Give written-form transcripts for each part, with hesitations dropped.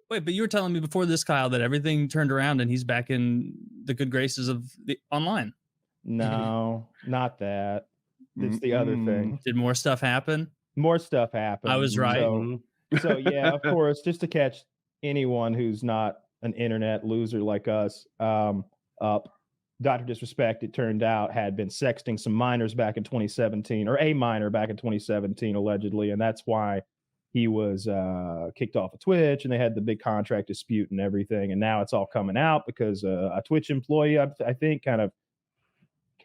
Wait, but you were telling me before this, Kyle, that everything turned around and he's back in the good graces of the online. No, not that. It's the other thing. Did more stuff happen? More stuff happened. I was right. So yeah, of course, just to catch anyone who's not an internet loser like us up, Dr. Disrespect, it turned out, had been sexting some minors back in 2017, or a minor back in 2017, allegedly, and that's why he was kicked off of Twitch, and they had the big contract dispute and everything, and now it's all coming out because a Twitch employee, I think, kind of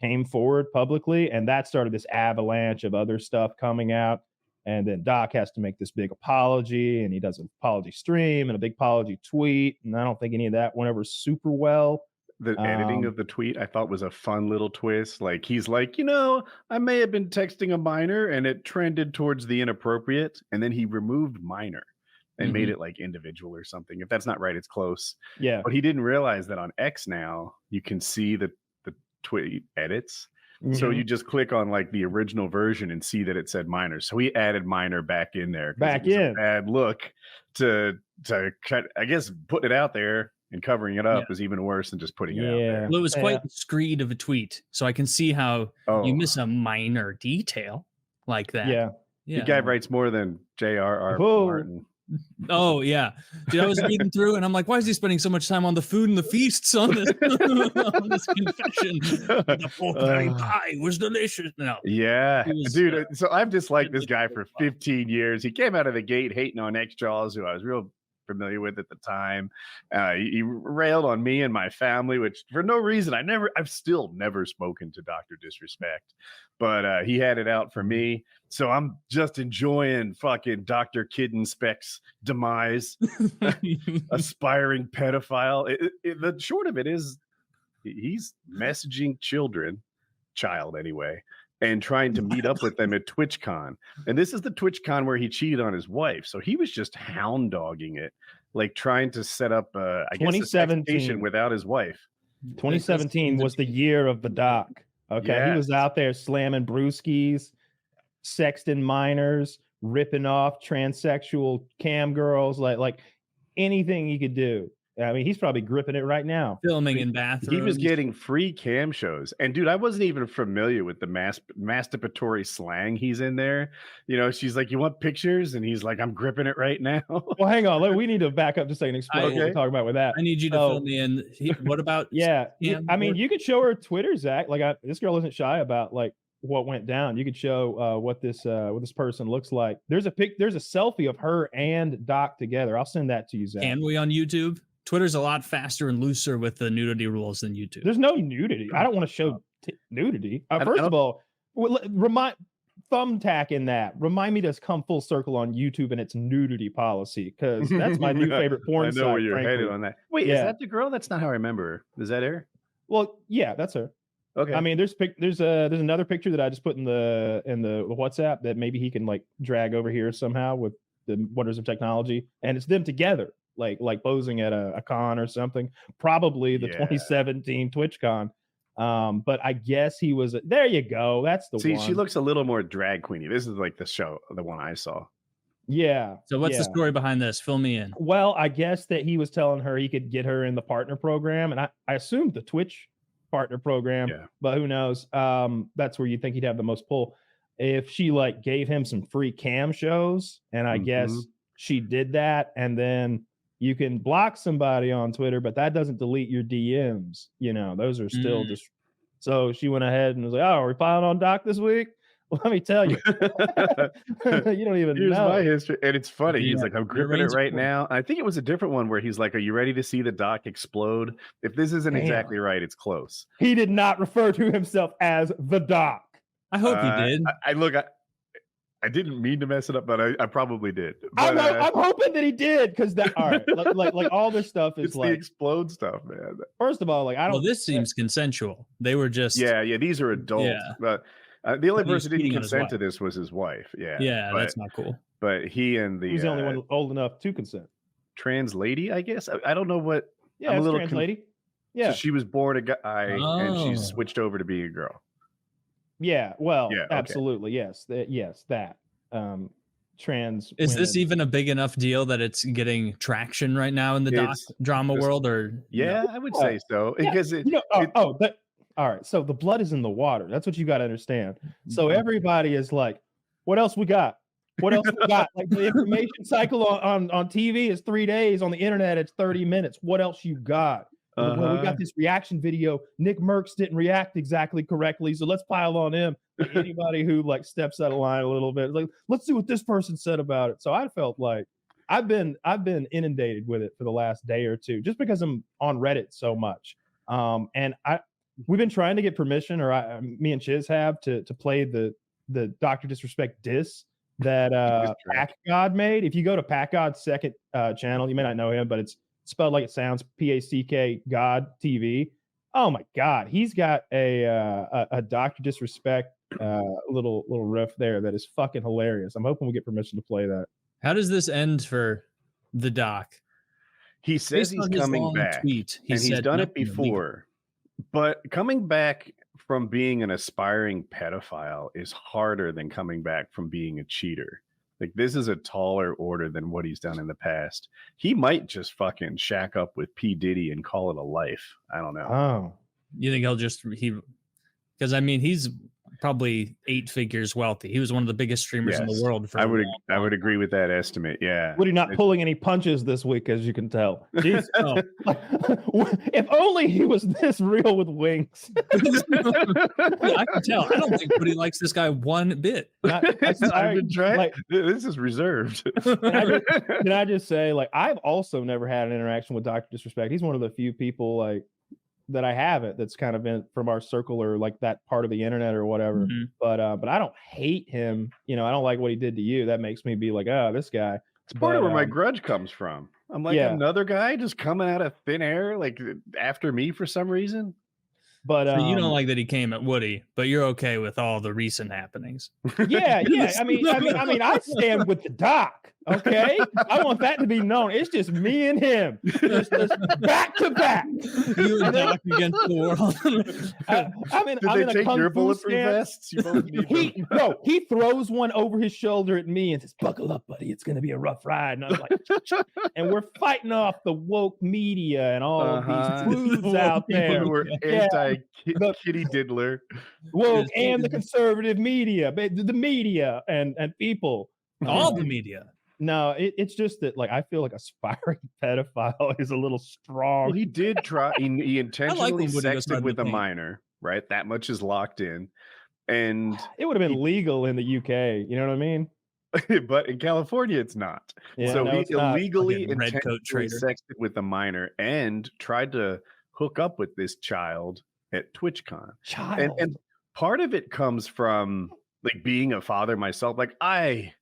came forward publicly, and that started this avalanche of other stuff coming out. And then Doc has to make this big apology, and he does an apology stream and a big apology tweet, and I don't think any of that went over super well. The editing of the tweet I thought was a fun little twist. Like, he's like, I may have been texting a minor and it trended towards the inappropriate, and then he removed minor and made it like individual or something. If that's not right, it's close. Yeah. But he didn't realize that on X now you can see the tweet edits. So you just click on like the original version and see that it said minor. So he added minor back in there. Back in. A bad look to I guess putting it out there and covering it up is even worse than just putting it out there. Well, it was quite the screed of a tweet, so I can see how you miss a minor detail like that. Yeah. The guy writes more than J.R.R. Martin. Oh yeah, dude, I was reading through and I'm like, why is he spending so much time on the food and the feasts on this, on this confession? The pork pie was delicious. No, dude. So I've disliked this guy for 15 years. He came out of the gate hating on X-Jaws, who I was real familiar with at the time. He railed on me and my family, which for no reason. I've still never spoken to Dr. Disrespect, but he had it out for me. So I'm just enjoying fucking Dr. Kid Inspect's demise, aspiring pedophile. The short of it is he's messaging child anyway, and trying to meet up with them at TwitchCon. And this is the TwitchCon where he cheated on his wife. So he was just hound dogging it, like trying to set up, I guess, a station without his wife. 2017 was the year of the Doc. Okay. He was out there slamming brewskis, sexting minors, ripping off transsexual cam girls, like anything he could do. I mean, he's probably gripping it right now. Filming in bathrooms. He was getting free cam shows. And dude, I wasn't even familiar with the masturbatory slang he's in there. She's like, you want pictures? And he's like, I'm gripping it right now. Well, hang on. We need to back up just a second and explain what we're talking about with that. I need you to fill me in. What about? I mean, you could show her Twitter, Zach. Like, this girl isn't shy about like what went down. You could show what this person looks like. There's a selfie of her and Doc together. I'll send that to you, Zach. Can we on YouTube? Twitter's a lot faster and looser with the nudity rules than YouTube. There's no nudity. I don't want to show nudity. First of all, thumbtack in that. Remind me to come full circle on YouTube and its nudity policy, because that's my new favorite porn site. I know where you're headed on that. Wait, is that the girl? That's not how I remember her. Is that her? Well, yeah, that's her. Okay. I mean, there's another picture that I just put in the WhatsApp that maybe he can like drag over here somehow with the wonders of technology, and it's them together. Like posing at a con or something, probably the 2017 TwitchCon. But I guess he was. There you go. That's the one. See, she looks a little more drag queeny. This is like the one I saw. Yeah. So what's the story behind this? Fill me in. Well, I guess that he was telling her he could get her in the partner program, and I assumed the Twitch partner program, but who knows? That's where you think he'd have the most pull. If she like gave him some free cam shows, and I guess she did that, and then you can block somebody on Twitter, but that doesn't delete your DMs. Those are still just. So she went ahead and was like, "Oh, are we filing on Doc this week?" Well, let me tell you, you don't even Here's know. my history, and it's funny. He's like, "I'm gripping it right now." I think it was a different one where he's like, "Are you ready to see the Doc explode?" If this isn't exactly right, it's close. He did not refer to himself as the Doc. I hope he did. I didn't mean to mess it up, but I probably did. But, I'm hoping that he did, because that all right, like all this stuff is it's like the explode stuff, man. First of all, like I don't. Well, this seems consensual. They were just These are adults. Yeah. But the only person who didn't consent to this was his wife. Yeah, that's not cool. But he and he's the only one old enough to consent. Trans lady, I guess. I don't know what. Yeah, I'm a little trans lady. Yeah, so she was born a guy and she switched over to being a girl. Yeah, well, absolutely, yes, that. trans. Is this women. even a big enough deal that it's getting traction right now in the doc drama world? Or yeah, I would say so because all right. So the blood is in the water. That's what you got to understand. So everybody is like, what else we got? What else we got? Like the information cycle on TV is 3 days. On the internet, it's 30 minutes. What else you got? Well, we got this reaction video. Nick Merckx didn't react exactly correctly, so let's pile on him. Like anybody who like steps out of line a little bit, like let's see what this person said about it. So I felt like I've been inundated with it for the last day or two, just because I'm on Reddit so much. And we've been trying to get permission, or me and Chiz have to play the Dr. Disrespect diss that Pack God made. If you go to Pack God's second channel, you may not know him, but it's spelled like it sounds, PACK God TV. Oh my God, he's got a Dr. Disrespect little riff there that is fucking hilarious. I'm hoping we get permission to play that. How does this end for the doc? He says he's coming back, and he's done it before. But coming back from being an aspiring pedophile is harder than coming back from being a cheater. Like, this is a taller order than what he's done in the past. He might just fucking shack up with P. Diddy and call it a life. I don't know. Oh, you think because I mean, he's probably 8 figures wealthy. He was one of the biggest streamers in the world. I would agree with that estimate. Yeah. Woody not pulling any punches this week, as you can tell. Jeez, if only he was this real with wings. I can tell. I don't think Woody likes this guy one bit. This is reserved. Can I just say, like, I've also never had an interaction with Dr. Disrespect. He's one of the few people like that I haven't that's kind of been from our circle or like that part of the internet or whatever. Mm-hmm. But I don't hate him. You know, I don't like what he did to you. That makes me be like, oh, this guy. It's part of where my grudge comes from. I'm like, another guy just coming out of thin air, like after me for some reason. But so you don't like that he came at Woody, but you're okay with all the recent happenings. Yeah. I mean, I stand with the doc. Okay, I want that to be known. It's just me and him, just back to back. You and Doc against the world. Did they take your bulletproof vests? You both need them. He throws one over his shoulder at me and says, "Buckle up, buddy. It's going to be a rough ride." And I'm like, and we're fighting off the woke media and all of these foods out there. We're anti-kitty diddler, woke and the conservative media, the media and people, all the media. No, it's just that, like, I feel like aspiring pedophile is a little strong. Well, he did try. He intentionally sexted with a minor, right? That much is locked in, and it would have been legal in the UK. You know what I mean? But in California, it's not. Yeah, so he illegally intentionally sexted with a minor and tried to hook up with this child at TwitchCon. And part of it comes from like being a father myself. Like, I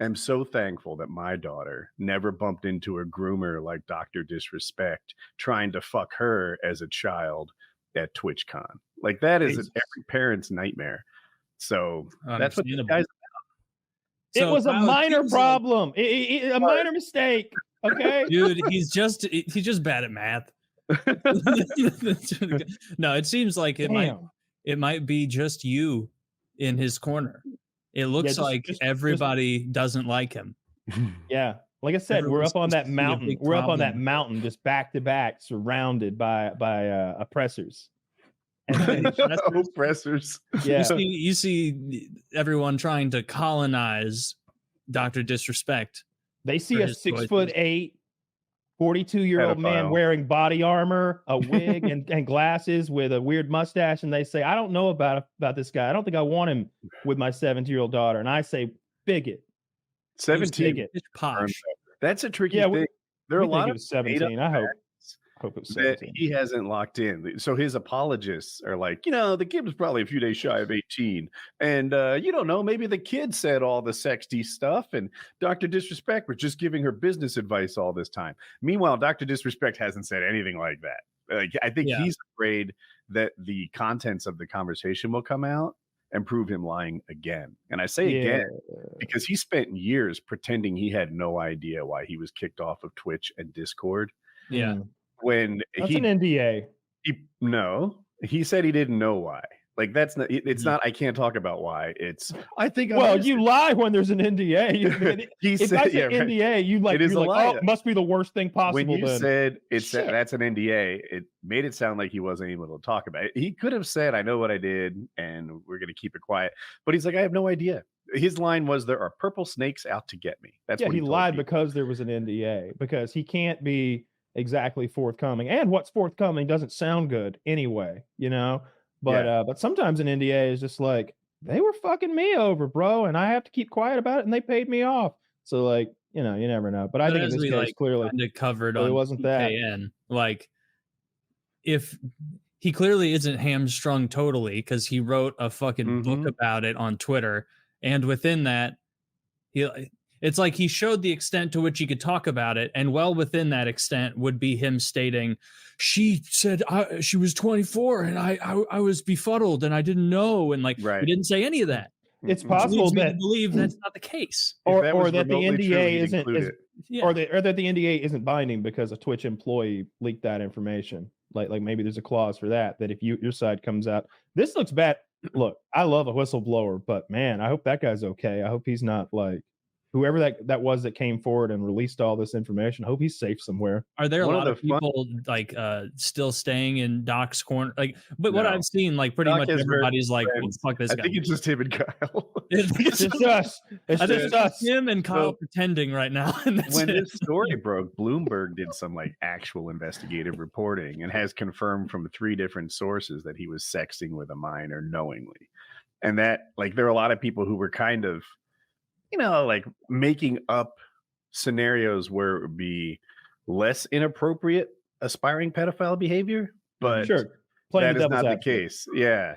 am so thankful that my daughter never bumped into a groomer like Dr. Disrespect trying to fuck her as a child at TwitchCon. Like, that is every parent's nightmare. So that's what this guy's about. It was a minor problem, a minor mistake. Okay, dude, he's just bad at math. No, it seems like it might be just you in his corner. It looks like everybody doesn't like him. Yeah. Like I said, we're up on that mountain. We're up on that mountain, just back to back, surrounded by oppressors. Oppressors. Yeah. You see everyone trying to colonize Dr. Disrespect. They see a 6'8", 42-year-old man wearing body armor, a wig, and glasses with a weird mustache, and they say, "I don't know about this guy. I don't think I want him with my 17-year-old daughter." And I say, "Bigot." 17. Bigot. It's posh. That's a tricky thing. There are a lot of 17. I hope it was 17. He hasn't locked in. So his apologists are like, the kid was probably a few days shy of 18. And you don't know, maybe the kid said all the sexy stuff and Dr. Disrespect was just giving her business advice all this time. Meanwhile, Dr. Disrespect hasn't said anything like that. Like, I think he's afraid that the contents of the conversation will come out and prove him lying again. And I say again, because he spent years pretending he had no idea why he was kicked off of Twitch and Discord. Yeah. When that's an NDA. He said he didn't know why. Like that's not. It's not. I can't talk about why. It's. I think. Well, you lie when there's an NDA. If I say NDA, you like. You're like, oh, it must be the worst thing possible. When you then. said that's an NDA, it made it sound like he wasn't able to talk about it. He could have said, "I know what I did, and we're going to keep it quiet." But he's like, "I have no idea." His line was, "There are purple snakes out to get me." That's what he lied because there was an NDA, because he can't be exactly forthcoming, and what's forthcoming doesn't sound good anyway, you know. But sometimes an NDA is just like, they were fucking me over, bro, and I have to keep quiet about it, and they paid me off. So like, you know, you never know. But I think in this case, clearly covered on wasn't PKN. That. Like, if he clearly isn't hamstrung totally, because he wrote a fucking book about it on Twitter, and within that, it's like he showed the extent to which he could talk about it, and well within that extent would be him stating, she said she was 24 and I was befuddled and I didn't know, and like he didn't say any of that. It's possible that believe that's not the case, or that the NDA isn't, or that the NDA isn't binding because a Twitch employee leaked that information. Like maybe there's a clause for that if your side comes out, this looks bad. Look, I love a whistleblower, but man, I hope that guy's okay. I hope he's not like. Whoever that was that came forward and released all this information, hope he's safe somewhere. Are there a lot of people like still staying in Doc's corner? Like, but what I've seen, like pretty much everybody's like, well, fuck this guy. I think it's just him and Kyle. It's just us. It's just us. Him and Kyle pretending right now. When this story broke, Bloomberg did some like actual investigative reporting and has confirmed from 3 different sources that he was sexting with a minor knowingly. And that like there are a lot of people who were kind of, you know, like making up scenarios where it would be less inappropriate aspiring pedophile behavior, but that is not the case. Yeah,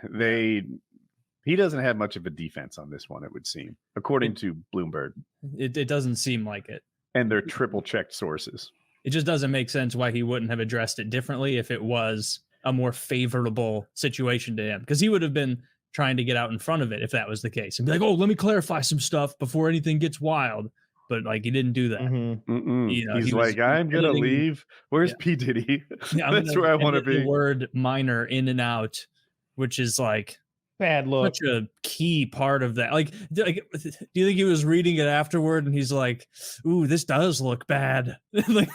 he doesn't have much of a defense on this one, it would seem, according to Bloomberg. It doesn't seem like it. And they're triple checked sources. It just doesn't make sense why he wouldn't have addressed it differently if it was a more favorable situation to him, because he would have been trying to get out in front of it if that was the case and be like, oh, let me clarify some stuff before anything gets wild. But like, he didn't do that. You know, he's like, I'm going to leave. Where's P. Diddy? That's where I want to be. The word minor in and out, which is like bad look. Such a key part of that. Like, do you think he was reading it afterward and he's like, ooh, this does look bad. Like,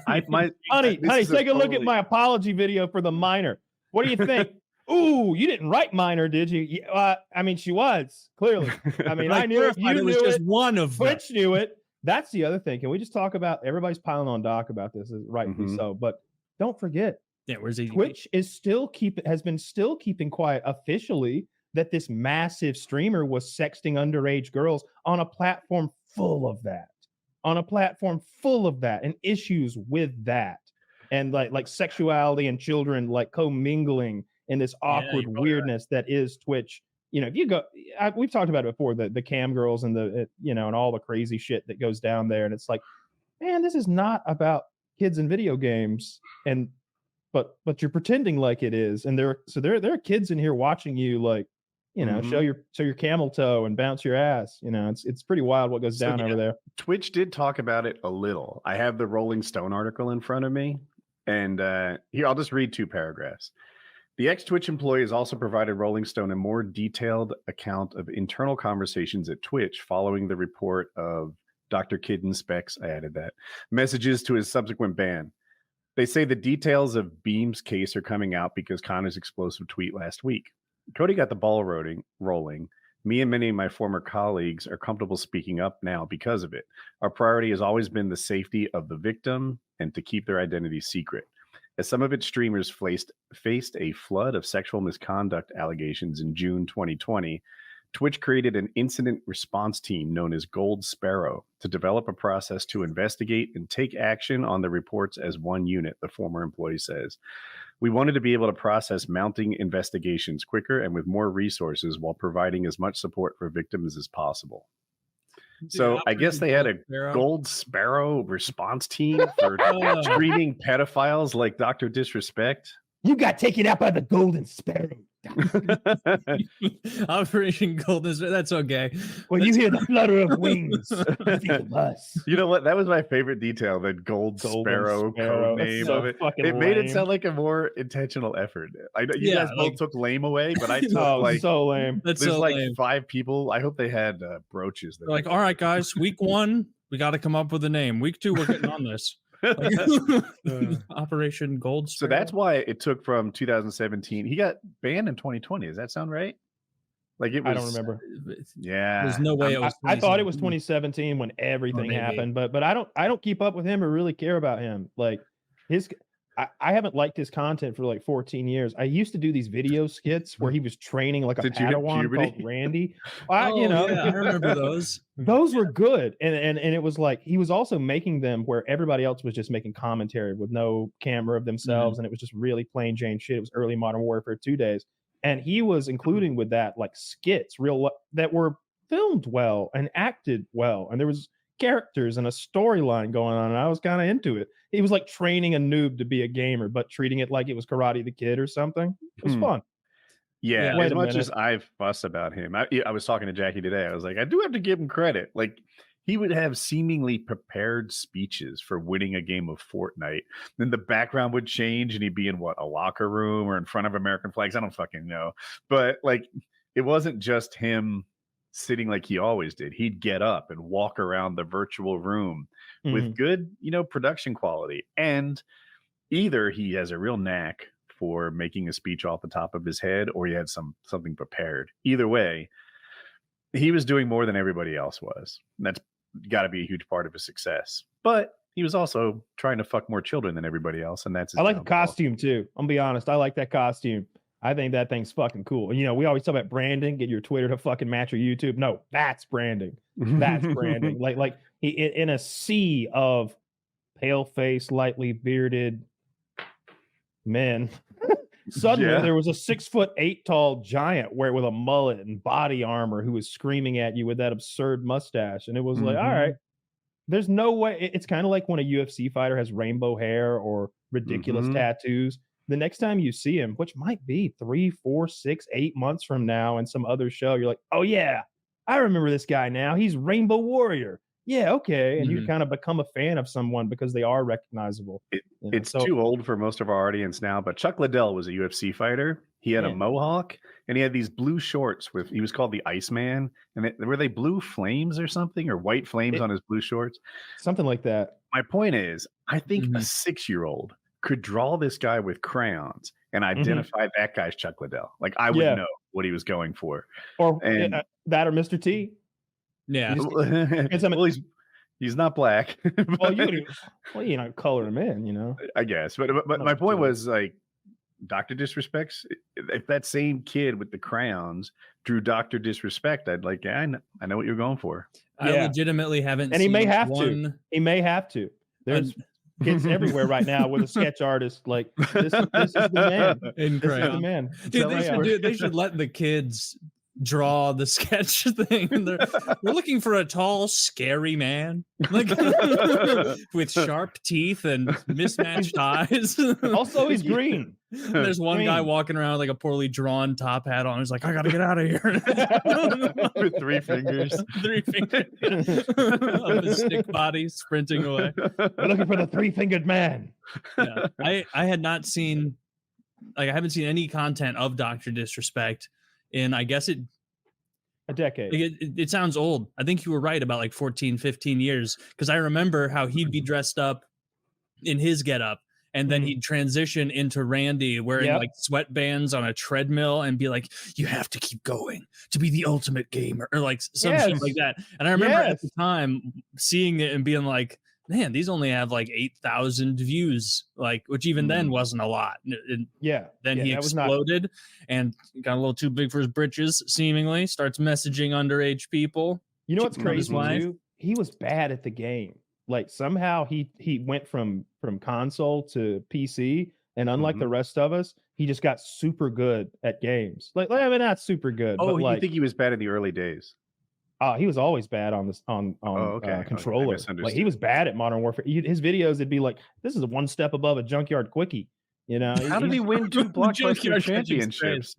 honey, take a look at my apology video for the minor. What do you think? Ooh, you didn't write minor, did you? I mean, she was clearly. I mean, I knew it. You knew it. One of them. Twitch knew it. That's the other thing. Can we just talk about? Everybody's piling on Doc about this, rightly so. But don't forget, where's he? Twitch has been still keeping quiet officially that this massive streamer was sexting underage girls on a platform full of that, and issues with that, and like sexuality and children like commingling in this awkward weirdness that is Twitch. You know, if you go, we've talked about it before, the cam girls and and all the crazy shit that goes down there. And it's like, man, this is not about kids and video games. But you're pretending like it is. And there are kids in here watching you, like, show your camel toe and bounce your ass. It's pretty wild what goes down over there. Twitch did talk about it a little. I have the Rolling Stone article in front of me. And here, I'll just read 2 paragraphs. The ex-Twitch employee has also provided Rolling Stone a more detailed account of internal conversations at Twitch following the report of Dr. Kidden Specs, I added that, messages to his subsequent ban. They say the details of Beam's case are coming out because Connor's explosive tweet last week. Cody got the ball rolling. Me and many of my former colleagues are comfortable speaking up now because of it. Our priority has always been the safety of the victim and to keep their identity secret. As some of its streamers faced a flood of sexual misconduct allegations in June 2020, Twitch created an incident response team known as Gold Sparrow to develop a process to investigate and take action on the reports as one unit, the former employee says. We wanted to be able to process mounting investigations quicker and with more resources while providing as much support for victims as possible. So I guess they had a Gold Sparrow response team for screaming pedophiles like Dr. Disrespect. You got taken out by the Golden Sparrow. Operation Golden. That's okay. When you hear the flutter of wings, you think of us. You know what? That was my favorite detail. The Golden Sparrow code name so of it. It made lame. it sound like a more intentional effort. I know you guys both took lame away, but I took so lame. That's there's so like lame. 5 people. I hope they had brooches. They're like, all right, guys, week 1, we got to come up with a name. Week 2, we're getting on this. Operation Gold Sparrow. So that's why it took from 2017. He got banned in 2020. Does that sound right? Like it was. I don't remember. Yeah, there's no way it was. I thought it was 2017 when everything happened, but I don't keep up with him or really care about him. Like I haven't liked his content for like 14 years. I used to do these video skits where he was training like a Padawan called Randy. I remember those. Those were good, and it was like he was also making them where everybody else was just making commentary with no camera of themselves, and it was just really plain Jane shit. It was early Modern Warfare 2 days, and he was including with that like skits, that were filmed well and acted well, and there was characters and a storyline going on, and I was kind of into it. He was like training a noob to be a gamer, but treating it like it was Karate the Kid or something. It was fun. Yeah, as much as I fuss about him, I was talking to Jackie today. I was like, I do have to give him credit. Like, he would have seemingly prepared speeches for winning a game of Fortnite. Then the background would change, and he'd be in a locker room or in front of American flags. I don't fucking know, but like, it wasn't just him sitting like he always did. He'd get up and walk around the virtual room with good, production quality. And either he has a real knack for making a speech off the top of his head, or he had something prepared. Either way, he was doing more than everybody else was. And that's got to be a huge part of his success. But he was also trying to fuck more children than everybody else. And that's I like the costume too. I'm gonna be honest. I like that costume. I think that thing's fucking cool. We always talk about branding, get your Twitter to fucking match your YouTube. No, that's branding. That's branding. Like he in a sea of pale faced, lightly bearded men. Suddenly there was a 6'8" tall giant with a mullet and body armor who was screaming at you with that absurd mustache. And it was like, all right, there's no way. It's kind of like when a UFC fighter has rainbow hair or ridiculous tattoos. The next time you see him, which might be 3, 4, 6, 8 months from now in some other show, you're like, oh yeah, I remember this guy now. He's Rainbow Warrior. Yeah, okay. And you kind of become a fan of someone because they are recognizable. It's too old for most of our audience now, but Chuck Liddell was a UFC fighter. He had a mohawk, and he had these blue shorts he was called the Iceman. And were they blue flames or something, or white flames on his blue shorts? Something like that. My point is, I think a 6-year-old could draw this guy with crayons and identify that guy's Chuck Liddell. Like, I would know what he was going for. Or that or Mr. T. Yeah. He's not black. You know, color him in, I guess. But my point was, like, Dr. Disrespect's, if that same kid with the crayons drew Dr. Disrespect, I'd like, I know what you're going for. I legitimately haven't and seen he may have to. He may have to. There's kids everywhere right now with a sketch artist. Like, this is the man. This is the man. Dude, they should let the kids draw the sketch thing. We're looking for a tall, scary man, like with sharp teeth and mismatched eyes. Also, he's green. There's one guy walking around with like a poorly drawn top hat on. He's like, I gotta get out of here. With 3 fingers. 3 fingers of his stick body sprinting away. We're looking for the 3-fingered man. Yeah. I had not seen, like, I haven't seen any content of Dr. Disrespect in, I guess, a decade. It sounds old. I think you were right about like 14, 15 years, because I remember how he'd be dressed up in his getup, and then he'd transition into Randy wearing like sweatbands on a treadmill and be like, you have to keep going to be the ultimate gamer, or like some shit like that. And I remember at the time seeing it and being like, man, these only have like 8,000 views, like, which even then wasn't a lot. Then he exploded and got a little too big for his britches, seemingly, starts messaging underage people. You know what's crazy too? He was bad at the game. Like, somehow he went from console to PC, and unlike the rest of us, he just got super good at games. Like, I mean, not super good. Oh, but you think he was bad in the early days? He was always bad on this controller. Like, he was bad at Modern Warfare. His videos, it'd be like, this is 1 step above a junkyard quickie. You know, How did he win 2 blockbuster championships?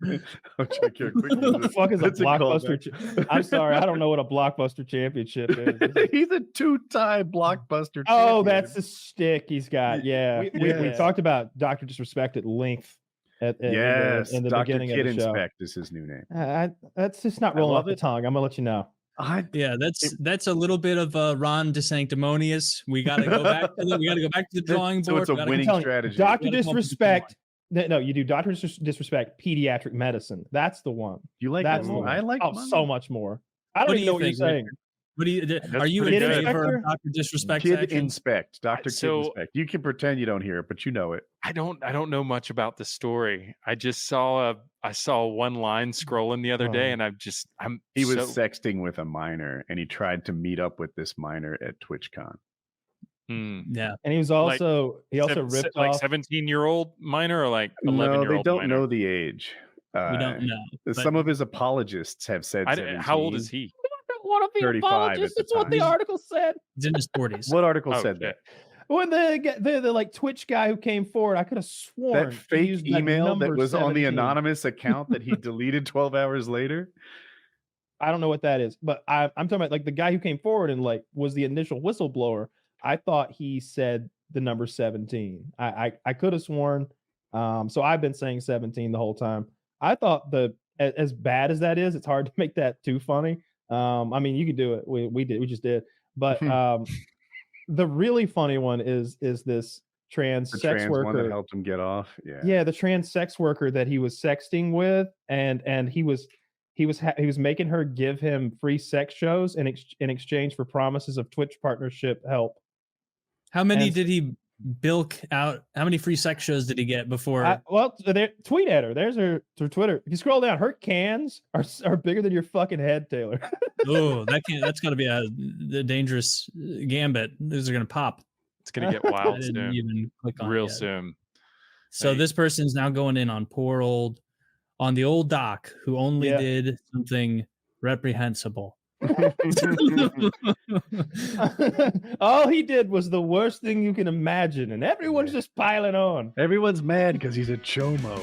What the fuck is a blockbuster? I'm sorry, I don't know what a blockbuster championship is. He's a 2-time blockbuster. Oh, champion. that's the stick he's got. Yeah, we talked about Dr. Disrespect at length. In the Dr. beginning Kid of the show. Inspect is his new name. That's just not rolling off the tongue. I'm gonna let you know. That's a little bit of Ron DeSanctimonious. We got to go back to the drawing board. So it's a winning strategy. Dr. Disrespect. No, you do Dr. Disrespect pediatric medicine. That's the one. You like that more? I like so much more. I don't even know what you're saying. Are you in favor of Dr. Disrespect? Kid Inspect, Dr. Kid Inspect. You can pretend you don't hear it, but you know it. I don't know much about the story. I just saw one line scrolling the other day, and he was sexting with a minor, and he tried to meet up with this minor at TwitchCon. Yeah, and he was also ripped like off 17-year-old minor or like 11-year-old. No, they don't minor? know the age. We don't know. Some of his apologists have said. How old is he? One of the 35 That's what the article said. He's in his 40s. What article said that? When the like Twitch guy who came forward, I could have sworn that fake email that was 17. On the anonymous account that he deleted 12 hours later. I don't know what that is, but I'm talking about like the guy who came forward and like was the initial whistleblower. I thought he said the number 17. I could have sworn. So I've been saying 17 the whole time. I thought as bad as that is, it's hard to make that too funny. I mean, you could do it. We just did. But the really funny one is this trans sex worker one that helped him get off. Yeah, the trans sex worker that he was sexting with, and he was making her give him free sex shows in exchange for promises of Twitch partnership help. How many did he bilk out? How many free sex shows did he get before? Tweet at her. There's her Twitter. If you scroll down, her cans are bigger than your fucking head, Taylor. Oh, that's got to be a dangerous gambit. Those are gonna pop. It's gonna get wild soon. Even click on real soon. So this person's now going in on the old doc who only did something reprehensible. All he did was the worst thing you can imagine, and everyone's just piling on. Everyone's mad because he's a chomo.